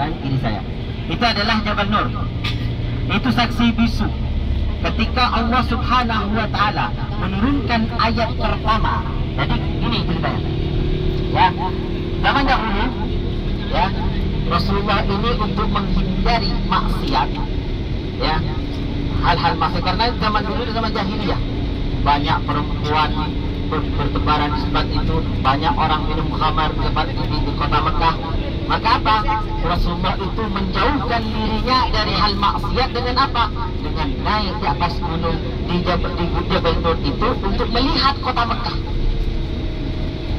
sebelah kiri saya. Itu adalah Jabal Nur. Itu saksi bisu. Ketika Allah Subhanahu wa Ta'ala menurunkan ayat pertama. Jadi ini ceritanya. Ya, zaman dahulu, ya, Rasulullah ini untuk menghindari maksiat, ya, hal-hal maksiat, karena zaman dulu zaman jahiliyah banyak perempuan bertebaran di tempat itu, banyak orang minum khamar di tempat di kota Mekah. Maka apa? Rasulullah itu menjauhkan dirinya dari hal maksiat dengan apa? Dengan naik di atas gunung di Jabal Nur itu untuk melihat kota Mekah,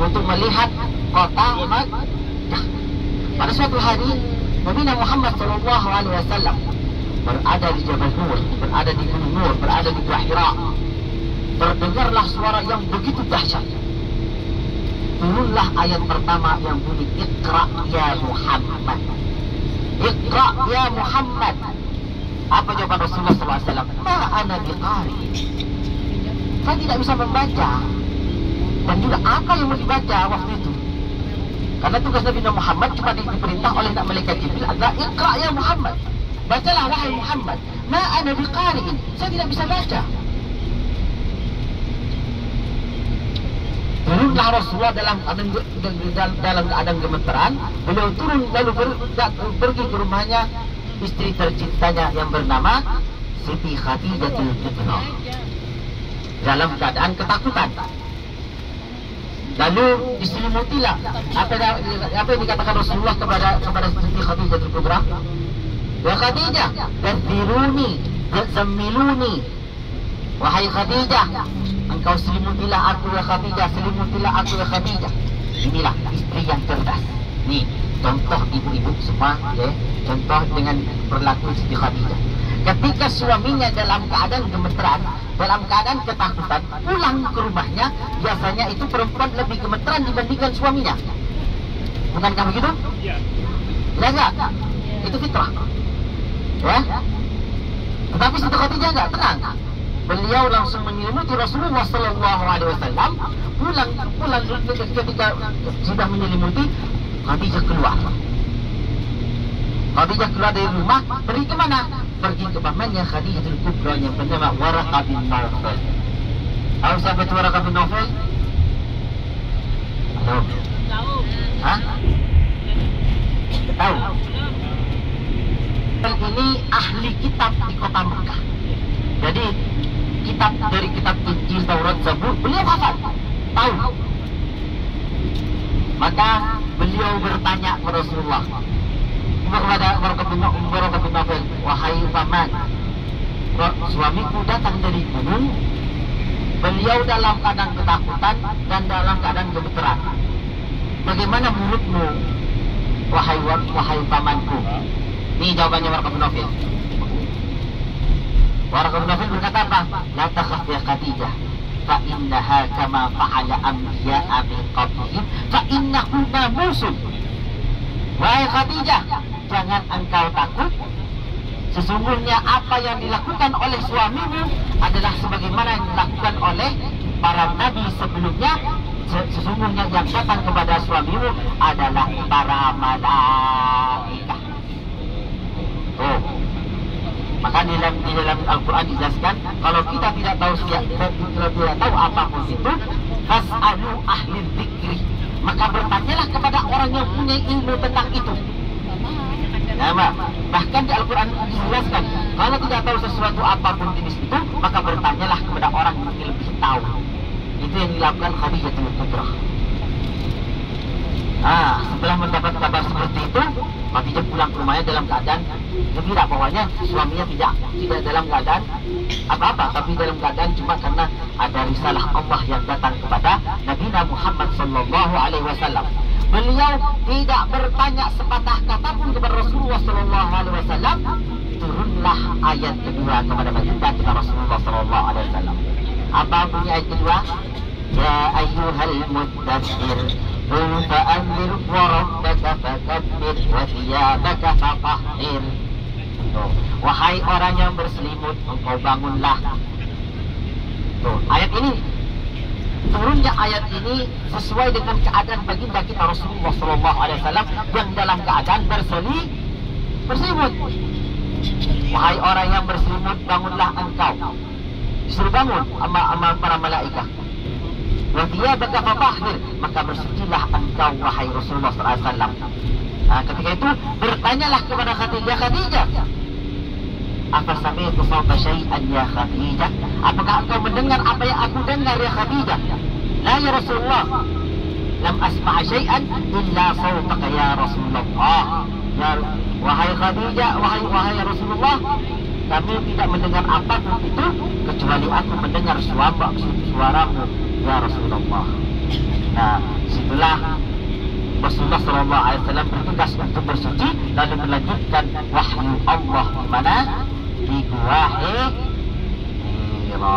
untuk melihat kota Mekah. Pada suatu hari Nabi Muhammad SAW berada di Jabal Nur, berada di Gunung Nur, berada di Gua Hira. Terdengarlah suara yang begitu dahsyat. Turunlah ayat pertama yang bunyi, Iqra ya Muhammad. Iqra ya Muhammad. Apa jawaban Rasulullah SAW? Ma ana biqari. Saya tidak bisa membaca. Dan juga apa yang mau dibaca waktu itu? Karena tugas Nabi Muhammad cuma diperintah oleh malaikat Jibril adalah Iqra ya Muhammad. Bacalah wahai Muhammad. Ma ana biqari'in. Saya tidak bisa baca. Turunlah Rasulullah dalam keadaan gemeteran. Beliau turun lalu pergi ke rumahnya istri tercintanya yang bernama Siti Khadijatul Kubra dalam keadaan ketakutan. Lalu diselimutilah apa yang dikatakan Rasulullah kepada Siti Khadijatul Kubra. Ya Khadijah, tadhiruni, zamiluni. Wahai Khadijah, engkau selimutilah aku ya Khadijah, selimutilah aku ya Khadijah. Inilah istri yang cerdas. Nih, contoh ibu-ibu semua, ya, contoh dengan perilaku Siti Khadijah. Ketika suaminya dalam keadaan gemeteran, dalam keadaan ketakutan, pulang ke rumahnya, biasanya itu perempuan lebih gemeteran dibandingkan suaminya. Bukankah begitu? Iya. Ya enggak? Itu fitrah. Ya. Tetapi Siti Khadijah enggak tenang. Beliau langsung menyelimuti Rasulullah SAW. Pulang ketika sudah menyelimuti, Khadijah keluar. Khadijah keluar dari rumah, pergi ke mana? Pergi ke pamannya Khadijatul Kubra yang bernama Waraqah bin Nawfal. Tahu siapa itu Waraqah bin Nawfal? Tahu. Hah? Tahu. Ini ahli kitab di kota Mekah. Jadi dari kitab Injil, Taurat, Zabur, beliau hafal, tahu. Maka beliau bertanya kepada Rasulullah, kepada Waraqah bin Nawfal, wahai paman, suamiku datang dari gunung, beliau dalam keadaan ketakutan dan dalam keadaan gemeteran. Bagaimana menurutmu, wahai pamanku? Ini jawabannya Waraqah bin Nawfal. Waraqah bin Nawfal berkata apa? La takhaf ya Khadijah, fa innaha kama fa'ala anbiya'a min qablihim, fa innahu namusun. Wahai Khadijah, jangan engkau takut. Sesungguhnya apa yang dilakukan oleh suamimu adalah sebagaimana yang dilakukan oleh para nabi sebelumnya. Sesungguhnya yang datang kepada suamimu adalah para malaikat. Oh. Maka di dalam Al-Quran dijelaskan, kalau kita tidak tahu apapun itu, fas'alu ahli dzikri, maka bertanyalah kepada orang yang punya ilmu tentang itu. Nah, bahkan di Al-Quran dijelaskan, kalau tidak tahu sesuatu apapun jenis itu, maka bertanyalah kepada orang yang lebih tahu. Itu yang dilakukan Khadijatul Kubra. Setelah mendapat kabar seperti itu, Khadijah pulang ke rumahnya dalam keadaan gembira, bahwanya suaminya tidak dalam keadaan apa-apa, tapi dalam keadaan cuma karena ada risalah Allah yang datang kepada Nabi Muhammad SAW. Beliau tidak bertanya sepatah kata pun kepada Rasulullah SAW. Turunlah ayat kedua kepada baginda kita Rasulullah SAW. Apa bunyi ayat kedua? Ya ayyuhal muddathir, qum fa'anzir wa rabbaka fakabbir wa thiyabaka fatahhir. Wahai orang yang berselimut, engkau bangunlah. Ayat ini, turunnya ayat ini sesuai dengan keadaan baginda kita Rasulullah SAW yang dalam keadaan berselimut. Wahai orang yang berselimut, bangunlah engkau. Disuruh bangun sama para malaikat. Wa thiyabaka fatahhir, maka bersucilah engkau wahai Rasulullah SAW. Ketika itu bertanyalah kepada Khadijah, Khadijah, apa sami'tu sawta syai'an ya Khadijah? Apakah engkau mendengar apa yang aku dengar ya Khadijah? La ya Rasulullah, lam asma' syai'an illa sawtaka ya Rasulullah. Ya wahai Khadijah, wahai Rasulullah, kami tidak mendengar apapun itu kecuali aku mendengar suaramu ya Rasulullah. Nah, situlah Rasulullah SAW bertugas untuk bersuci, lalu melanjutkan wahyu Allah di mana? Di Gua Hira.